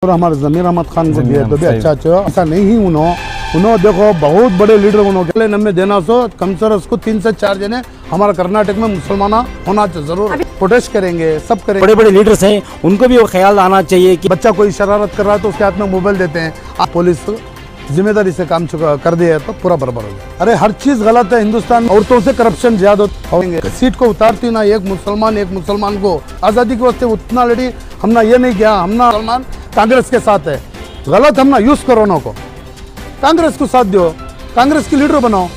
और हमारे जमीर अहमद खान को दिए तो भी अच्छा ऐसा नहीं ही उन्होंने देखो बहुत बड़े लीडर उन्होंने नम्मे देना सो कम से उसको 3 से 4 जने हमारा कर्नाटक में मुसलमान होना चाहिए, जरूर प्रोटेस्ट करेंगे, सब करेंगे। बड़े बड़े लीडर्स हैं, उनको भी वो ख्याल आना चाहिए कि बच्चा कोई शरारत कर रहा है तो उसके हाथ में मोबाइल देते हैं, आप पुलिस जिम्मेदारी से काम कर दिया है तो पूरा बर्बाद हो गया। अरे हर चीज गलत है हिंदुस्तान में, औरतों से करप्शन ज्यादा होंगे। सीट को उतारती ना एक मुसलमान को आजादी के वास्ते उतना लड़ी, हमने ये नहीं किया, हमने मुसलमान कांग्रेस के साथ है, गलत हमने यूज करो ना को, कांग्रेस को साथ दो, कांग्रेस की लीडर बनाओ।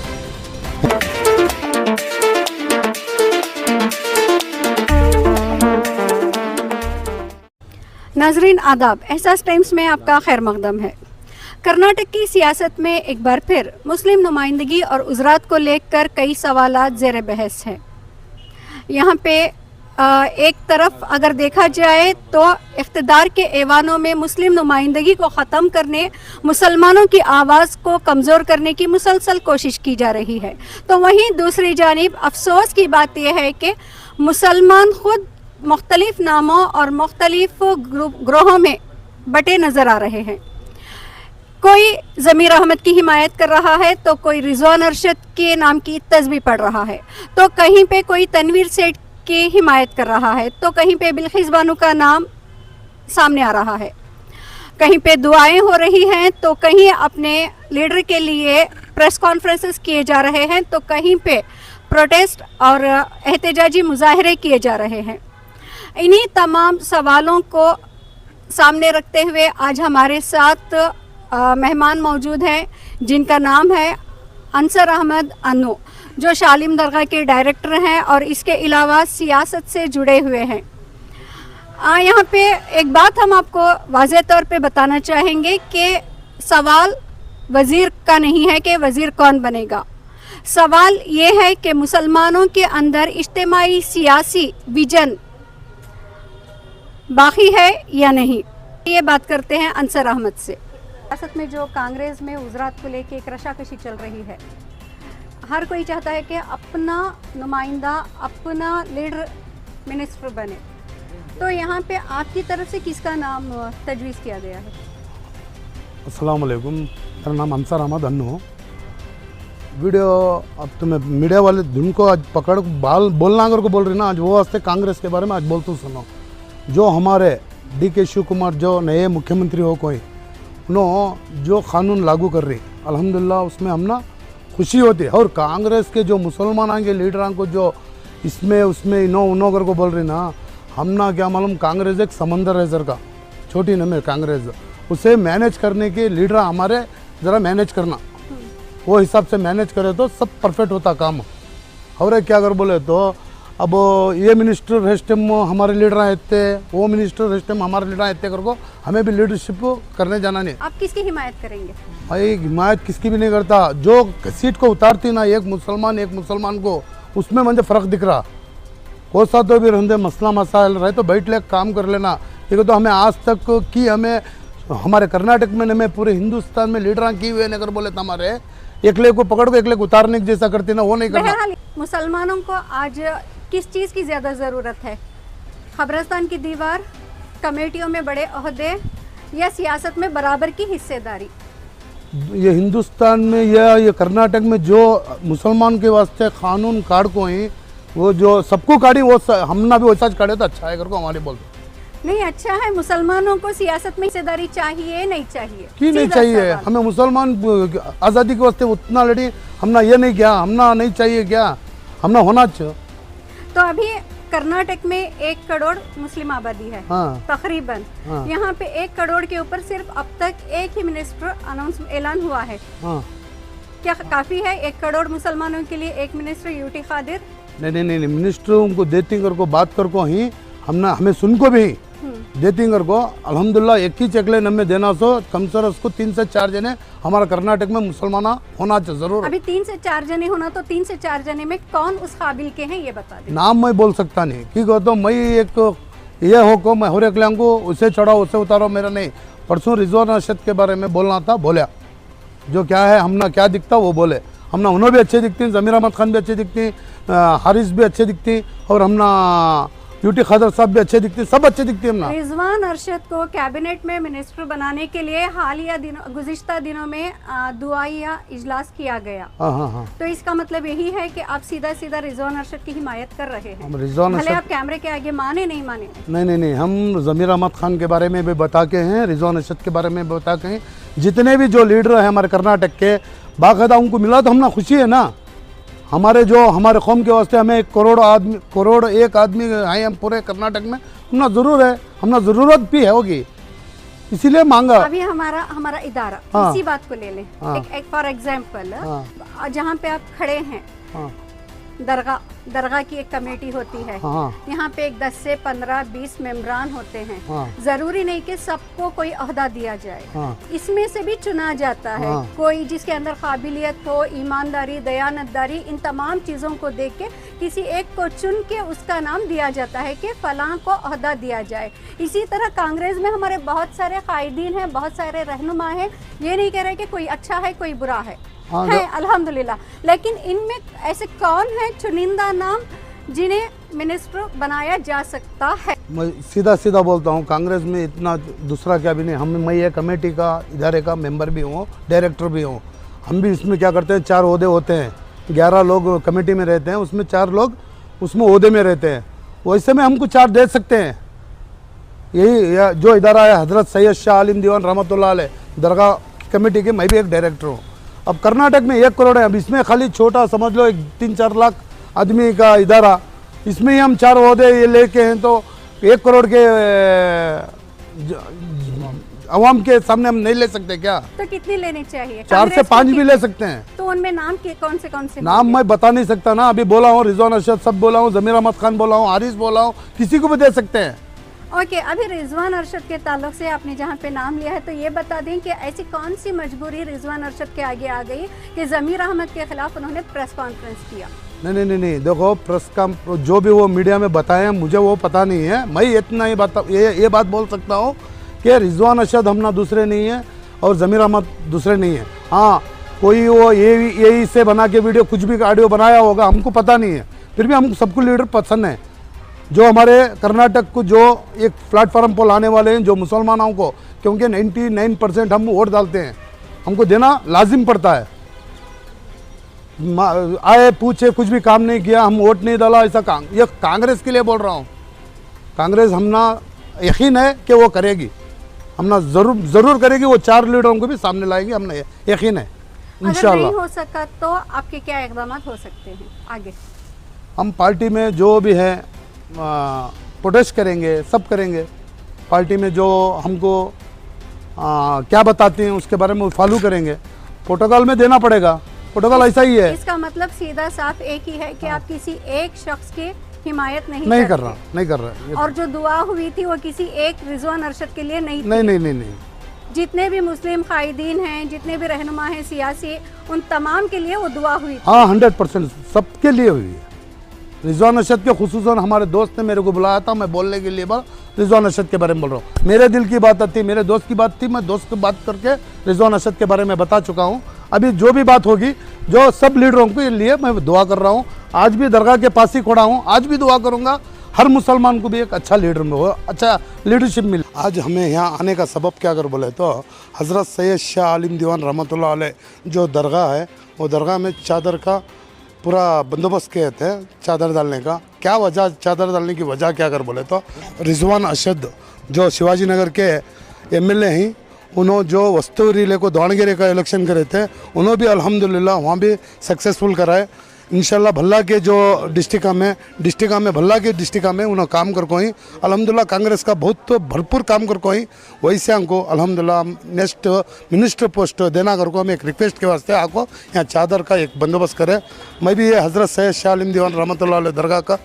नाजरीन आदाब, एहसास टाइम्स में आपका खैर मकदम है। कर्नाटक की सियासत में एक बार फिर मुस्लिम नुमाइंदगी और उजरात को लेकर कई सवालात ज़ेर बहस हैं। यहाँ पे एक तरफ अगर देखा जाए तो इख्तिदार के ऐवानों में मुस्लिम नुमाइंदगी को ख़त्म करने, मुसलमानों की आवाज़ को कमज़ोर करने की मुसलसल कोशिश की जा रही है, तो वहीं दूसरी जानिब अफसोस की बात यह है कि मुसलमान खुद मुख्तलिफ नामों और मुख्तलिफ ग्रोहों में बटे नज़र आ रहे हैं। कोई ज़मीर अहमद की हिमायत कर रहा है तो कोई रिजवान अरशद के नाम की तस्बीह पढ़ रहा है, तो कहीं पे कोई तनवीर सेठ की हिमायत कर रहा है, तो कहीं पे बिल्किस बानो का नाम सामने आ रहा है, कहीं पे दुआएं हो रही हैं, तो कहीं अपने लीडर के लिए प्रेस कॉन्फ्रेंसेस किए जा रहे हैं, तो कहीं पे प्रोटेस्ट और एहतजाजी मुजाहरे किए जा रहे हैं। इन्हीं तमाम सवालों को सामने रखते हुए आज हमारे साथ मेहमान मौजूद हैं, जिनका नाम है अंसर अहमद अन्नू, जो शालिम दरगाह के डायरेक्टर हैं और इसके अलावा सियासत से जुड़े हुए हैं। यहाँ पे एक बात हम आपको वाज़ेह तौर पे बताना चाहेंगे कि सवाल वज़ीर का नहीं है कि वज़ीर कौन बनेगा, सवाल ये है कि मुसलमानों के अंदर इज्तिमाई सियासी विजन बाकी है या नहीं। ये बात करते हैं अंसर अहमद से। सियासत में जो कांग्रेस में उजरात को लेके एक रशाकशी चल रही है, हर कोई चाहता है कि अपना नुमाइंदा, अपना लीडर मिनिस्टर बने, तो यहाँ पे आपकी तरफ से किसका नाम तजवीज़ किया गया है? अस्सलाम वालेकुम, मेरा नाम अंसर अहमद अन्नू। वीडियो अब तुम्हें मीडिया वाले जिनको आज पकड़ बोलना अगर को बोल रही ना, आज वो वास्ते कांग्रेस के बारे में आज बोलते सुनो। जो हमारे DK शिव कुमार जो नए मुख्यमंत्री हो कोई, उन्होंने जो कानून लागू कर रही, अल्हम्दुलिल्लाह उसमें हम ना खुशी होती है। और कांग्रेस के जो मुसलमान के लीडरान को जो इसमें उसमें इनो कर को बोल रही ना, हम ना क्या मालूम, कांग्रेस एक समंदर है सर का, छोटी न में कांग्रेस, उसे मैनेज करने के लीडर हमारे ज़रा मैनेज करना, वो हिसाब से मैनेज करे तो सब परफेक्ट होता काम। और क्या अगर बोले तो अब ये मिनिस्टर रेस्ट टाइम हमारे लीडर रहते, वो मिनिस्टर रेस्ट टाइम हमारे लीडर रहते करको, हमें भी लीडरशिप करने जाना नहीं। आप किसकी हिमायत करेंगे? भाई हिमायत किसकी भी नहीं करता, जो सीट को उतारती ना एक मुसलमान को, उसमें मुझे फ़र्क दिख रहा। वो साथ तो भी रहते मसला मसाइल रहे तो बैठ ले काम कर लेना, ठीक तो हमें आज तक की हमें हमारे कर्नाटक में हमें पूरे हिंदुस्तान में लीडर की हुए अगर बोले तो हमारे एकले को पकड़ को एकले को उतारने की जैसा करती ना, वो नहीं करना। मुसलमानों को आज किस चीज़ की ज़्यादा ज़रूरत है? खबरस्तान की दीवार, कमेटियों में बड़े ओहदे, या सियासत में बराबर की हिस्सेदारी? ये हिंदुस्तान में या ये कर्नाटक में जो मुसलमान के वास्ते कानून काट को ही, वो जो सबको काटी, वो हमने भी वैसा काटे तो अच्छा है करको हमारे बोलते नहीं। अच्छा है, मुसलमानों को सियासत में हिस्सेदारी चाहिए नहीं चाहिए? कि नहीं चाहिए, हमें मुसलमान आज़ादी के वास्ते उतना लड़ी, हमने ये नहीं किया, हमने नहीं चाहिए क्या, हमने होना चाहिए। तो अभी कर्नाटक में 1 करोड़ मुस्लिम आबादी है, हाँ, तकरीबन। हाँ, यहाँ पे 1 करोड़ के ऊपर सिर्फ अब तक एक ही मिनिस्टर ऐलान हुआ है। हाँ, क्या काफी है 1 करोड़ मुसलमानों के लिए एक मिनिस्टर? यूटी खादिर नहीं, मिनिस्टरों को देती कर को बात कर को ही हमें सुन को भी देती कर को, अल्हम्दुलिल्लाह एक ही चकले नम्मे देना सो कम से उसको 3 से 4 जने हमारा कर्नाटक में मुसलमान होना चाहिए, जरूर। अभी 3 से 4 जने होना, तो 3 से 4 जने में कौन उस काबिल के हैं ये बता दें। नाम मैं बोल सकता नहीं, ठीक हो तो मैं एक ये हो को मैं हर एक को उसे चढ़ाओ उसे उतारो, मेरा नहीं। परसों रिजवान अरशद के बारे में बोलना था, बोला जो क्या है, हमने क्या दिखता वो बोले, हमने उन्होंने भी अच्छे दिखती, जमीर अहमद खान भी अच्छे दिखती, हारिस भी अच्छे दिखती, और हमने ब्यूटी खदर साहब भी अच्छे दिखते, सब अच्छे दिखते हैं ना। रिजवान अरशद को कैबिनेट में मिनिस्टर बनाने के लिए हालिया गुज़िश्ता दिनों में दुआया इजलास किया गया। हाँ। तो इसका मतलब यही है कि आप सीधा सीधा रिजवान अरशद की हिमायत कर रहे हैं। हम रिजवान भले अरशद आप कैमरे के आगे माने नहीं माने। नहीं, हम ज़मीर अहमद खान के बारे में भी बता के हैं, रिजवान अरशद के बारे में भी बता के हैं। जितने भी जो लीडर हैं हमारे कर्नाटक के, बाकायदा उनको मिला तो हमने खुशी है ना। हमारे कौम के वास्ते हमें 1 करोड़ एक आदमी आए हम पूरे कर्नाटक में, हमने ज़रूर है, हमने ज़रूरत भी है होगी, इसीलिए मांगा। अभी हमारा इदारा हाँ। इसी बात को ले लें। हाँ। एक फॉर एग्जाम्पल, हाँ। जहाँ पे आप खड़े हैं, हाँ दरगाह की एक कमेटी होती है। हाँ। यहाँ पे एक 10 से 15-20 मेंबरान होते हैं। हाँ। जरूरी नहीं कि सबको कोई ओहदा दिया जाए। हाँ। इसमें से भी चुना जाता है। हाँ। कोई जिसके अंदर काबिलियत हो, ईमानदारी, दयानतदारी, इन तमाम चीज़ों को देख के किसी एक को चुन के उसका नाम दिया जाता है कि फलां को ओहदा दिया जाए। इसी तरह कांग्रेस में हमारे बहुत सारे कायदीन हैं, बहुत सारे रहनुमा हैं। ये नहीं कह रहे कि कोई अच्छा है कोई बुरा है, हाँ, है अल्हम्दुलिल्लाह। लेकिन इनमें ऐसे कौन है चुनिंदा नाम जिन्हें मिनिस्टर बनाया जा सकता है? मैं सीधा बोलता हूँ, कांग्रेस में इतना दूसरा क्या भी नहीं। मैं ये कमेटी का, इदारे का मेंबर भी हूँ, डायरेक्टर भी हूँ। हम भी इसमें क्या करते हैं, 4 ओहदे होते हैं, 11 लोग कमेटी में रहते हैं, उसमें 4 लोग उसमें ओहदे में रहते हैं। वैसे में हमको 4 दे सकते हैं। यही जो इदारा है हज़रत सैयद शाह आलिम दीवान रहमतुल्लाह अलैह दरगाह कमेटी के, मैं भी एक डायरेक्टर हूँ। अब कर्नाटक में 1 करोड़ है, अब इसमें खाली छोटा समझ लो 3-4 लाख आदमी का इदारा, इसमें ही हम 4 ओहदे ये लेके हैं, तो 1 करोड़ के अवाम के सामने हम नहीं ले सकते क्या? तो कितनी लेनी चाहिए? 4 से 5 भी ले सकते हैं। तो उनमें नाम के कौन से नाम मैं बता नहीं सकता ना। अभी बोला हूँ रिजवान अरशद सब बोला हूँ, ज़मीर अहमद खान बोला हूँ, हारिस बोला हूँ, किसी को भी दे सकते हैं। ओके, अभी रिजवान अरशद के ताल्लुक से आपने जहाँ पे नाम लिया है, तो ये बता दें कि ऐसी कौन सी मजबूरी रिजवान अरशद के आगे आ गई कि ज़मीर अहमद के खिलाफ उन्होंने प्रेस कॉन्फ्रेंस किया? नहीं, देखो प्रेस का जो भी वो मीडिया में बताए मुझे वो पता नहीं है। मैं इतना ही ये बात बोल सकता हूँ कि रिजवान अरशद हम ना दूसरे नहीं है और ज़मीर अहमद दूसरे नहीं है। हाँ, कोई वो यही से बना के वीडियो कुछ भी ऑडियो बनाया होगा, हमको पता नहीं है। फिर भी हमको सबको लीडर पसंद है, जो हमारे कर्नाटक को जो एक प्लेटफार्म पर लाने वाले हैं, जो मुसलमानों को, क्योंकि 99% हम वोट डालते हैं, हमको देना लाजिम पड़ता है। आए पूछे कुछ भी काम नहीं किया, हम वोट नहीं डाला, ऐसा ये कांग्रेस के लिए बोल रहा हूँ। कांग्रेस हमना यकीन है कि वो करेगी, हमना ज़रूर करेगी। वो 4 लीडरों को भी सामने लाएगी, हमने यकीन है इंशाल्लाह। अगर नहीं हो सका तो आपके क्या इक़दाम हो सकते हैं आगे? हम पार्टी में जो भी है प्रोटेस्ट करेंगे, सब करेंगे। पार्टी में जो हमको क्या बताते हैं उसके बारे में फॉलो करेंगे। प्रोटोकॉल में देना पड़ेगा, प्रोटोकॉल ऐसा ही है। इसका मतलब सीधा साफ एक ही है कि आप किसी एक शख्स की हिमायत नहीं कर रहा। और जो दुआ हुई थी वो किसी एक रिजवान अरशद के लिए नहीं। नहीं। जितने भी मुस्लिम कायदीन हैं, जितने भी रहनुमा हैं सियासी, उन तमाम के लिए वो दुआ हुई थी। हाँ, 100% सबके लिए हुई है। रिजवान अरशद के खुसूसन हमारे दोस्त ने मेरे को बुलाया था, मैं बोलने के लिए रिजवान अरशद के बारे में बोल रहा हूँ। मेरे दिल की बात थी, मेरे दोस्त की बात थी, मैं दोस्त की बात करके रिजवान अरशद के बारे में बता चुका हूँ। अभी जो भी बात होगी, जो सब लीडरों के लिए मैं दुआ कर रहा हूँ। आज भी दरगाह के पास ही खड़ा हूँ, आज भी दुआ करूँगा हर मुसलमान को भी एक अच्छा लीडर में हो, अच्छा लीडरशिप मिले। आज हमें यहाँ आने का सबब क्या कर बोले तो हज़रत सैयद शाह आलिम दीवान रहमतुल्लाह अलैह जो दरगाह है, वो दरगाह में चादर का पूरा बंदोबस्त किए थे, चादर डालने का। क्या वजह, चादर डालने की वजह क्या कर बोले तो रिजवान अरशद जो शिवाजी नगर के MLA हैं, उन्होंने जो वस्तु रिले को दावणगेरे का इलेक्शन करे थे, उन्होंने भी अल्हम्दुलिल्लाह वहाँ भी सक्सेसफुल कराए। इंशाल्लाह भल्ला के जो डिस्ट्रिक्ट में भल्ला के डिस्ट्रिक्ट में उन्होंने काम कर कोई अल्हम्दुलिल्लाह कांग्रेस का बहुत तो भरपूर काम कर कोई। वैसे हमको अल्हम्दुलिल्लाह नेक्स्ट मिनिस्टर पोस्ट देना कर को हम एक रिक्वेस्ट के वास्ते आपको यहाँ चादर का एक बंदोबस्त करें। मैं भी ये हज़रत सैयद शाह आलिम दीवान रहमतुल्लाह अलैह दरगाह का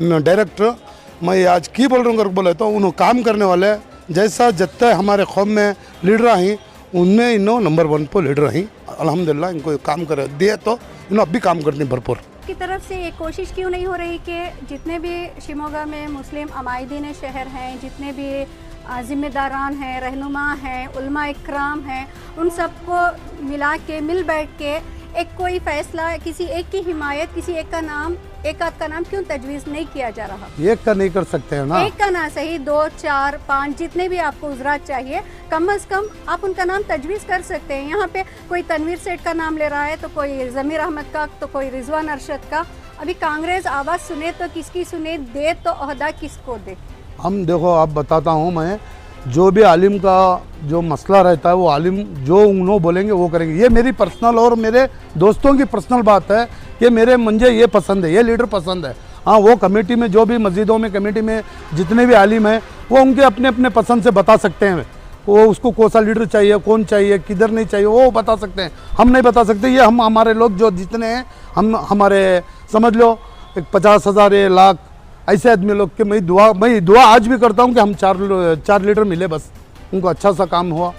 डायरेक्टर, मैं आज की बोल रहा हूँ बोले तो उन्होंने काम करने वाले जैसा जितने हमारे कौम में लीडर हैं, उनमें इन्हों नंबर 1 पर लीडर हैं। अल्हम्दुलिल्लाह इनको काम कर दिए तो इन्हों अब भी काम करते भरपूर। की तरफ से ये कोशिश क्यों नहीं हो रही कि जितने भी शिमोगा में मुस्लिम अमायदीन शहर हैं, जितने भी ज़िम्मेदारान हैं, रहनुमा हैं, उलमा इकराम हैं, उन सबको मिला के मिल बैठ के एक कोई फैसला किसी एक की हिमायत, किसी एक का नाम, एक आध का नाम क्यों तजवीज़ नहीं किया जा रहा? एक का नहीं कर सकते हैं ना, एक का ना सही 2, 4, 5 जितने भी आपको उजरात चाहिए, कम अज़ कम आप उनका नाम तजवीज़ कर सकते हैं। यहाँ पे कोई तनवीर सेठ का नाम ले रहा है, तो कोई ज़मीर अहमद का, तो कोई रिजवान अरशद का। अभी कांग्रेस आवाज़ सुने तो किसकी सुने, दे तो ओहदा किसको दे? हम देखो आप बताता हूँ मैं, जो भी आलिम का जो मसला रहता है वो आलिम जो उन्होंने बोलेंगे वो करेंगे। ये मेरी पर्सनल और मेरे दोस्तों की पर्सनल बात है कि मुझे ये पसंद है, ये लीडर पसंद है। हाँ, वो कमेटी में जो भी मस्जिदों में कमेटी में जितने भी आलिम हैं वो उनके अपने अपने पसंद से बता सकते हैं, वो उसको कौन सा लीडर चाहिए, कौन चाहिए, किधर नहीं चाहिए, वो बता सकते हैं। हम नहीं बता सकते। ये हम हमारे लोग जो जितने हैं, हम हमारे समझ लो 50,000 1 लाख ऐसे आदमी लोग के मैं दुआ आज भी करता हूँ कि हम चार लीडर मिले, बस उनको अच्छा सा काम हुआ।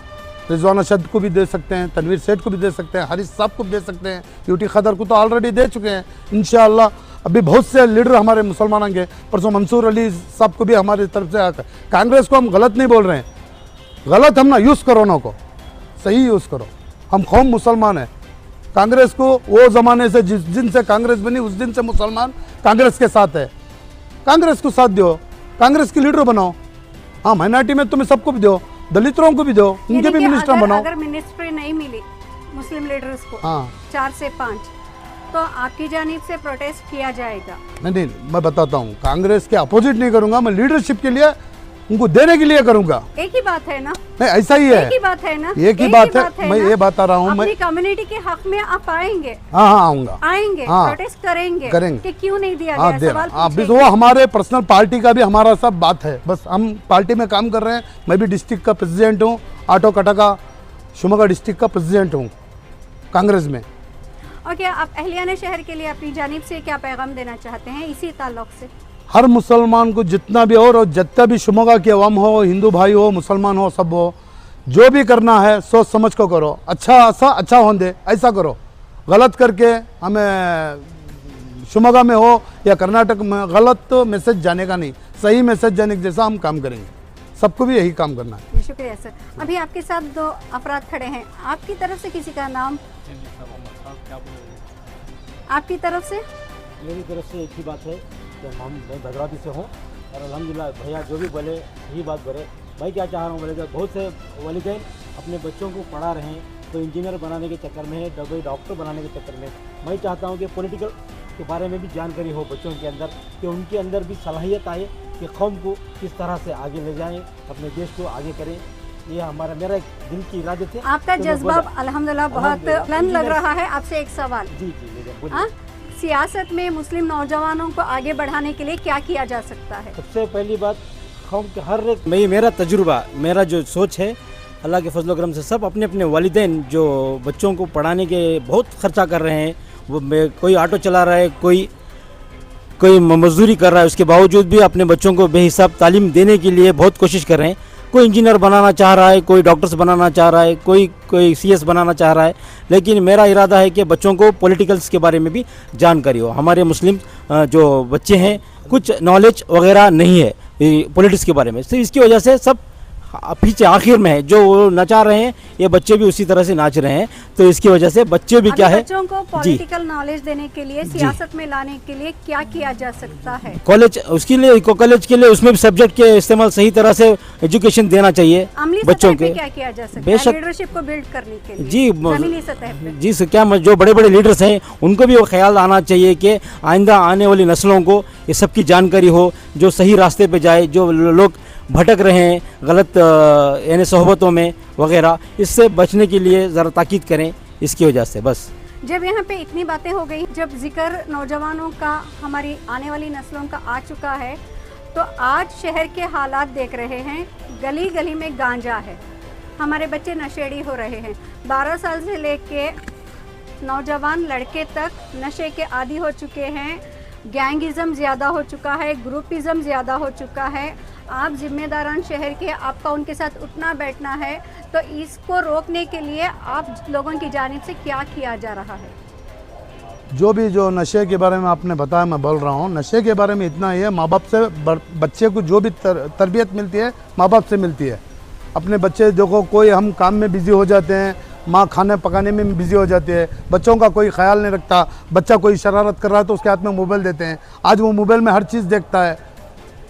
रिजवान अरशद को भी दे सकते हैं, तनवीर सेठ को भी दे सकते हैं, हारिस साहब को भी दे सकते हैं, यूटी खदर को तो ऑलरेडी दे चुके हैं। इंशाअल्लाह अभी बहुत से लीडर हमारे मुसलमानों के, परसों मंसूर अली साहब को भी हमारी तरफ से आकर। कांग्रेस को हम गलत नहीं बोल रहे हैं, गलत हम ना यूज़ करो ना को, सही यूज़ करो। हम कौम मुसलमान हैं। कांग्रेस को वो ज़माने से जिस दिन से कांग्रेस बनी उस दिन से मुसलमान कांग्रेस के साथ है। कांग्रेस को साथ दो, कांग्रेस की लीडर बनाओ। हाँ, माइनॉरिटी में तुम्हें सबको भी दो, दलितों को भी दो, उनके भी मिनिस्टर बनाओ। अगर मिनिस्ट्री नहीं मिली मुस्लिम लीडर्स को, हाँ 4 से 5, तो आपकी जानिब से प्रोटेस्ट किया जाएगा? नहीं, मैं बताता हूँ, कांग्रेस के अपोजिट नहीं करूँगा मैं, लीडरशिप के लिए उनको देने के लिए करूँगा। एक ही बात है ना? नहीं, ऐसा ही है, एक ही बात है ना? एक ही बात है। मैं ये बता रहा हूँ, मैं अपनी कम्युनिटी के हक में आप आएंगे? हाँ आऊँगा, आएंगे, हाँ, प्रोटेस्ट करेंगे करेंगे कि क्यों नहीं दिया हाँ, गया? सवाल अभी वो हमारे पर्सनल पार्टी का भी हमारा सब बात है। बस हम पार्टी में काम कर रहे हैं। मैं भी डिस्ट्रिक्ट का प्रेसिडेंट हूँ, आटो कटा का शिवमोगा डिस्ट्रिक्ट का प्रेसिडेंट हूँ कांग्रेस में। ओके, आप अहलियाने शहर के लिए अपनी जानिब से क्या पैगाम देना चाहते हैं इसी ताल्लुक से? हर मुसलमान को जितना भी और जितना भी शिवमोगा की अवाम हो, हिंदू भाई हो, मुसलमान हो, सब हो, जो भी करना है सोच समझ को करो। अच्छा होने दे, ऐसा करो। गलत करके हमें शिवमोगा में हो या कर्नाटक में गलत मैसेज जाने का नहीं, सही मैसेज जाने के जैसा हम काम करेंगे। सबको भी यही काम करना है। शुक्रिया सर। अभी आपके साथ 2 अफराद खड़े हैं, आपकी तरफ से किसी का नाम? आपकी तरफ से? मेरी तरफ से एक ही बात है कि मैं भद्रावती से हूँ और अल्हम्दुलिल्लाह भैया जो भी बोले यही बात बोले। भाई क्या चाह रहा हूँ बोले, बहुत से वालिदैन अपने बच्चों को पढ़ा रहे हैं, तो इंजीनियर बनाने के चक्कर में है, डॉक्टर बनाने के चक्कर में। मैं चाहता हूँ कि पॉलिटिकल के बारे में भी जानकारी हो बच्चों के अंदर, कि उनके अंदर भी सलाहियत आए कि कौम को किस तरह से आगे ले जाएं, अपने देश को आगे करें। ये मेरा एक दिल की इरादत है। आपका जज्बा अल्हम्दुलिल्लाह बहुत बुलंद लग रहा है। आपसे एक सवाल, जी हाँ, सियासत में मुस्लिम नौजवानों को आगे बढ़ाने के लिए क्या किया जा सकता है? सबसे पहली बात, कौम के हर एक मेरा तजुर्बा, मेरा जो सोच है, अल्लाह के फजल करम से सब अपने अपने वालिदैन जो बच्चों को पढ़ाने के बहुत खर्चा कर रहे हैं, वो कोई ऑटो चला रहा है, कोई मजदूरी कर रहा है, उसके बावजूद भी अपने बच्चों को बेहिसाब तालीम देने के लिए बहुत कोशिश कर रहे हैं। कोई इंजीनियर बनाना चाह रहा है, कोई डॉक्टर्स बनाना चाह रहा है, कोई सीएस बनाना चाह रहा है, लेकिन मेरा इरादा है कि बच्चों को पॉलिटिकल्स के बारे में भी जानकारी हो। हमारे मुस्लिम जो बच्चे हैं कुछ नॉलेज वगैरह नहीं है पॉलिटिक्स के बारे में, तो इसकी वजह से सब पीछे आखिर में है। जो वो नचा रहे हैं ये बच्चे भी उसी तरह से नाच रहे हैं, तो इसकी वजह से बच्चे भी क्या है, बच्चों को पॉलिटिकल नॉलेज देने के लिए, सियासत में लाने के लिए क्या किया जा सकता है? कॉलेज के लिए उसमें भी सब्जेक्ट के इस्तेमाल सही तरह से एजुकेशन देना चाहिए बच्चों के। क्या किया जा सकता है लीडरशिप को बिल्ड करने के लिए? जमीनी सतह पे जी क्या जो बड़े बड़े लीडर्स हैं उनको भी वो ख्याल आना चाहिए कि आइंदा आने वाली नस्लों को ये सब की जानकारी हो, जो सही रास्ते पे जाए, जो लोग भटक रहे हैं गलत यानी सोहबतों में वगैरह, इससे बचने के लिए ज़रा ताकीद करें इसकी वजह से। बस जब यहाँ पे इतनी बातें हो गई, जब जिक्र नौजवानों का, हमारी आने वाली नस्लों का आ चुका है, तो आज शहर के हालात देख रहे हैं। गली गली में गांजा है, हमारे बच्चे नशेड़ी हो रहे हैं। 12 साल से लेके नौजवान लड़के तक नशे के आदी हो चुके हैं। गैंगिज़म ज़्यादा हो चुका है, ग्रुपिज़म ज़्यादा हो चुका है। आप जिम्मेदारान शहर के, आपका उनके साथ उठना बैठना है, तो इसको रोकने के लिए आप लोगों की जानिब से क्या किया जा रहा है? जो नशे के बारे में आपने बताया, मैं बोल रहा हूँ, नशे के बारे में इतना ही है, माँ बाप से बच्चे को जो भी तरबियत मिलती है माँ बाप से मिलती है। अपने बच्चे देखो, कोई हम काम में बिजी हो जाते हैं, माँ खाने पकाने में बिजी हो जाती है, बच्चों का कोई ख्याल नहीं रखता। बच्चा कोई शरारत कर रहा है तो उसके हाथ में मोबाइल देते हैं, आज वो मोबाइल में हर चीज़ देखता है।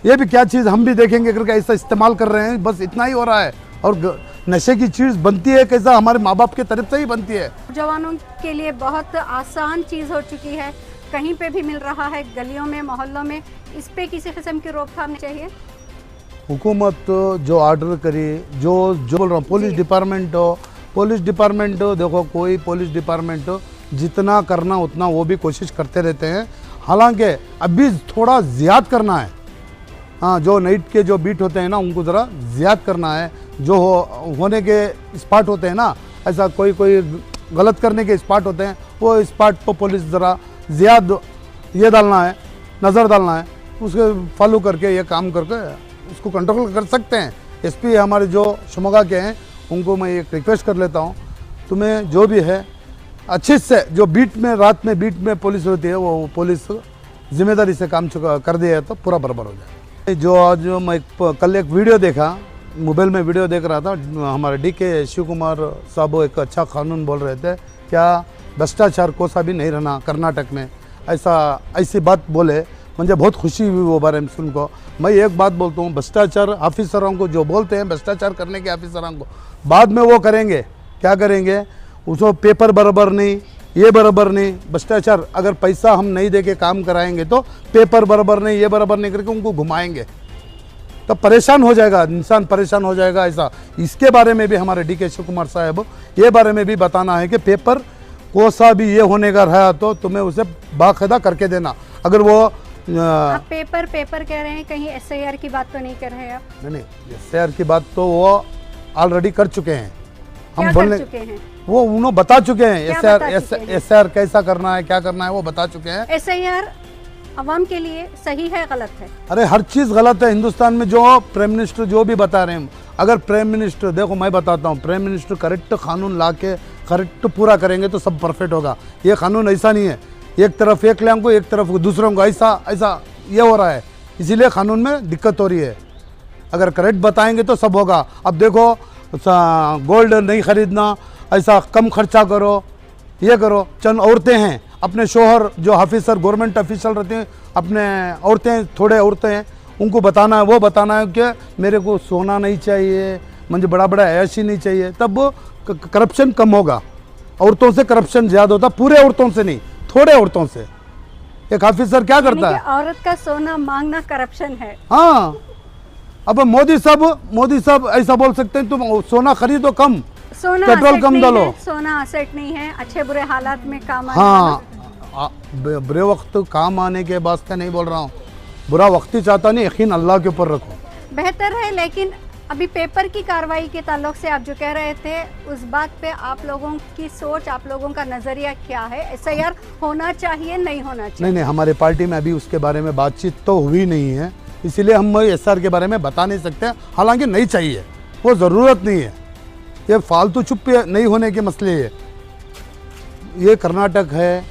ये भी क्या चीज़ हम भी देखेंगे करके ऐसा इस्तेमाल कर रहे हैं, बस इतना ही हो रहा है। और नशे की चीज़ बनती है कैसा, हमारे माँ बाप के तरफ से ही बनती है। जवानों के लिए बहुत आसान चीज़ हो चुकी है, कहीं पे भी मिल रहा है, गलियों में मोहल्लों में। इस पे किसी किस्म की रोकथाम नहीं चाहिए। हुकूमत जो ऑर्डर करी, जो बोल रहा हूँ, पुलिस डिपार्टमेंट देखो, कोई पुलिस डिपार्टमेंट जितना करना उतना वो भी कोशिश करते रहते हैं। हालांकि अभी थोड़ा ज़्यादा करना है। हाँ, जो नाइट के जो बीट होते हैं ना, उनको ज़रा ज़्यादा करना है। जो होने के स्पॉट होते हैं ना, ऐसा कोई गलत करने के स्पॉट होते हैं, वो स्पॉट पर पुलिस ज़रा ज़्यादा ये डालना है, नज़र डालना है, उसके फॉलो करके ये काम करके उसको कंट्रोल कर सकते हैं। एसपी हमारे जो शिमोगा के हैं, उनको मैं एक रिक्वेस्ट कर लेता हूँ, तुम्हें जो भी है अच्छे से, जो बीट में रात में बीट में पुलिस होती है, वो पुलिस जिम्मेदारी से काम कर दिया तो पूरा बराबर हो जाए। जो आज मैं कल एक वीडियो देखा, मोबाइल में वीडियो देख रहा था, हमारे DK शिव कुमार साहब एक अच्छा कानून बोल रहे थे, क्या भ्रष्टाचार को सा भी नहीं रहना कर्नाटक में, ऐसी बात बोले। मुझे बहुत खुशी हुई वो बारे में सुन को। मैं एक बात बोलता हूँ, भ्रष्टाचार ऑफिसरों को जो बोलते हैं, भ्रष्टाचार करने के ऑफिसरों को बाद में वो करेंगे, क्या करेंगे, उसको पेपर बराबर नहीं, ये बराबर नहीं, भ्रष्टाचार। अगर पैसा हम नहीं दे के काम कराएंगे तो पेपर बराबर नहीं, ये बराबर नहीं करके उनको घुमाएंगे, तब परेशान हो जाएगा इंसान, परेशान हो जाएगा। ऐसा इसके बारे में भी हमारे DK शिव कुमार साहब ये बारे में भी बताना है कि पेपर को सा भी ये होने का रहा तो तुम्हें उसे बाकायदा करके देना। अगर वो आप पेपर कह रहे हैं, कहीं SIR की बात तो नहीं कर रहे आप? नहीं, SIR की बात तो वो ऑलरेडी कर चुके हैं। हम बोलने चुके हैं, वो उन्होंने बता चुके हैं। क्या SIR कैसा करना है, क्या करना है, वो बता चुके हैं। SIR अवाम के लिए सही है, गलत है? अरे हर चीज़ गलत है हिंदुस्तान में। जो प्राइम मिनिस्टर जो भी बता रहे हैं, अगर प्राइम मिनिस्टर, देखो मैं बताता हूँ, प्राइम मिनिस्टर करेक्ट कानून ला के करेक्ट पूरा करेंगे तो सब परफेक्ट होगा। ये कानून ऐसा नहीं है, एक तरफ एक लोगों को, एक तरफ दूसरों को, ऐसा ये हो रहा है, इसीलिए कानून में दिक्कत हो रही है। अगर करेक्ट बताएंगे तो सब होगा। अब देखो, गोल्ड नहीं खरीदना, ऐसा कम खर्चा करो, ये करो। चंद औरतें हैं, अपने शोहर जो ऑफिसर गवर्नमेंट ऑफिशियल रहते हैं, अपने औरतें, थोड़े औरतें हैं, उनको बताना है, वो बताना है कि मेरे को सोना नहीं चाहिए, मुझे बड़ा बड़ा ऐश ही नहीं चाहिए, तब करप्शन कम होगा। औरतों से करप्शन ज़्यादा होता, पूरे औरतों से नहीं, थोड़े औरतों से। एक ऑफिसर क्या करता है, औरत का सोना मांगना करप्शन है। हाँ, अब मोदी साहब ऐसा बोल सकते हैं, तुम सोना खरीदो कम, सोना पेट्रोल कम डालो। सोना असेट नहीं है, अच्छे बुरे हालात में काम आने हाँ, बुरे वक्त काम आने के वास्ते नहीं बोल रहा हूँ, बुरा वक्त ही चाहता नहीं, यकीन अल्लाह के ऊपर रखो। बेहतर है। लेकिन अभी पेपर की कार्रवाई के ताल्लुक से आप जो कह रहे थे, उस बात पे आप लोगों की सोच, आप लोगों का नजरिया क्या है? SIR होना चाहिए, नहीं होना चाहिए? नहीं, हमारे पार्टी में अभी उसके बारे में बातचीत तो हुई नहीं है, इसीलिए हम SR के बारे में बता नहीं सकते। हालांकि नहीं चाहिए, वो ज़रूरत नहीं है, ये फालतू चुप नहीं होने के मसले है। ये कर्नाटक है,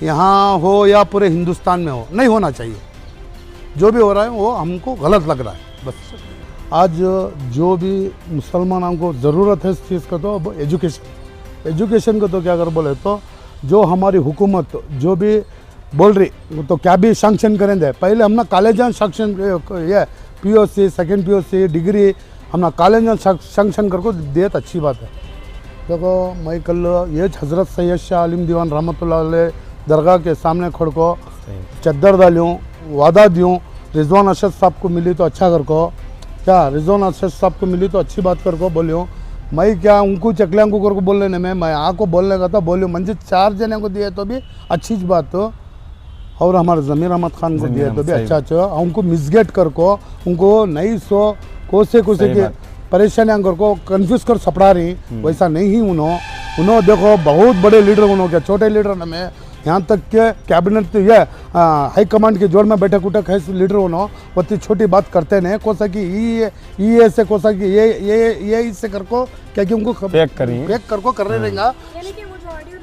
यहाँ हो या पूरे हिंदुस्तान में हो, नहीं होना चाहिए। जो भी हो रहा है वो हमको गलत लग रहा है बस। आज जो भी मुसलमानों को ज़रूरत है इस चीज़ का, तो अब एजुकेशन को तो क्या कर बोले तो जो हमारी हुकूमत जो भी बोल रही तो क्या भी सैंक्शन करेंगे। पहले हमने कॉलेज सैंक्शन, ये POC, सेकेंड POC, डिग्री हमने कॉलेज सैंक्शन करको दिए तो अच्छी बात है। देखो मैं कल ये हज़रत सैयद शाह आलिम दीवान रहमतुल्लाह अलैह दरगाह के सामने खड़ को चद्दर डालूँ, वादा दूँ, रिजवान अरशद साहब को मिली तो अच्छा कर को, क्या रिजवान अरशद साहब को मिली तो अच्छी बात कर को बोलियो। मैं क्या उनको चकलियाँ को कर को बोलने में, मैं आको बोलने का था बोलियो, मंजिल 4 जने को दिए तो भी अच्छी बात हो, और हमारे ज़मीर अहमद खान को दिए तो भी अच्छा। उनको मिसगेट कर को, उनको नहीं सो कोसे के परेशानियाँ कर को कन्फ्यूज़ कर सपड़ा रही, वैसा नहीं ही उन्होंने देखो बहुत बड़े लीडर उन्होंने, क्या छोटे लीडर में, यहाँ तक के कैबिनेट ये हाई कमांड के जोड़ में बैठे कुटक है लीडर उन्होंने, वो छोटी बात करते नहीं, कोसा कि ये से कोसा कि ये इससे कर को, क्या कि उनको फेक कर को कर रहे रहेगा। यानी कि वो जो ऑडियो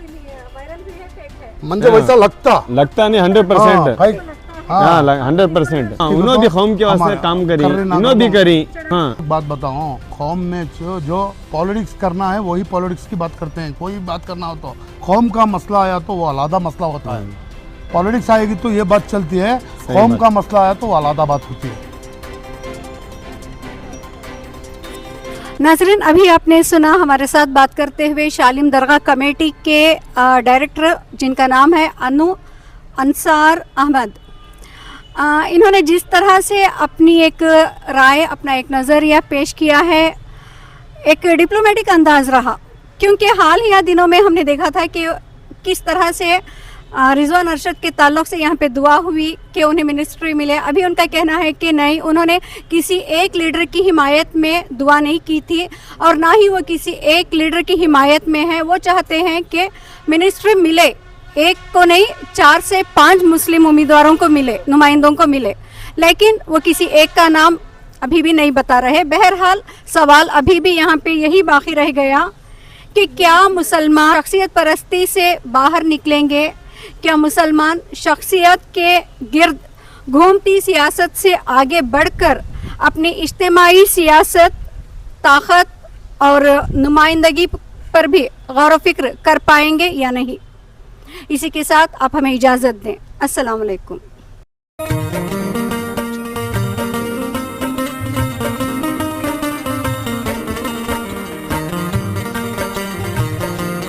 वायरल भी है, फेक है। मुझे वैसा लगता नहीं 100% हाँ। 100%। उन्होंने भी कौम के वास्ते हमारा- काम करी, कर रहे ना उन्होंने भी तो- करी। हाँ एक बात बताओ, कौम में जो पॉलिटिक्स करना है वही पॉलिटिक्स की बात करते हैं। कोई बात करना हो तो कौम का मसला आया तो वो अलग मसला होता है। पॉलिटिक्स आएगी तो ये बात चलती है, कौम बात। का मसला आया तो वो अलग बात होती है। नाजरीन, अभी आपने सुना हमारे साथ बात करते हुए शालिम दरगाह कमेटी के डायरेक्टर, जिनका नाम है अंसार अहमद। इन्होंने जिस तरह से अपनी एक राय, अपना एक नज़रिया पेश किया है, एक डिप्लोमेटिक अंदाज रहा, क्योंकि हाल ही दिनों में हमने देखा था कि किस तरह से रिजवान अरशद के ताल्लुक से यहाँ पे दुआ हुई कि उन्हें मिनिस्ट्री मिले। अभी उनका कहना है कि नहीं, उन्होंने किसी एक लीडर की हिमायत में दुआ नहीं की थी और ना ही वो किसी एक लीडर की हिमायत में है। वो चाहते हैं कि मिनिस्ट्री मिले, एक को नहीं 4 से 5 मुस्लिम उम्मीदवारों को मिले, नुमाइंदों को मिले, लेकिन वो किसी एक का नाम अभी भी नहीं बता रहे। बहरहाल सवाल अभी भी यहाँ पे यही बाकी रह गया कि क्या मुसलमान शख्सियत परस्ती से बाहर निकलेंगे? क्या मुसलमान शख्सियत के गिर्द घूमती सियासत से आगे बढ़कर अपनी इज्तिमाई सियासत, ताकत और नुमाइंदगी पर भी गौर व फिक्र कर पाएंगे या नहीं? इसी के साथ आप हमें इजाज़त दें। अस्सलाम वालेकुम।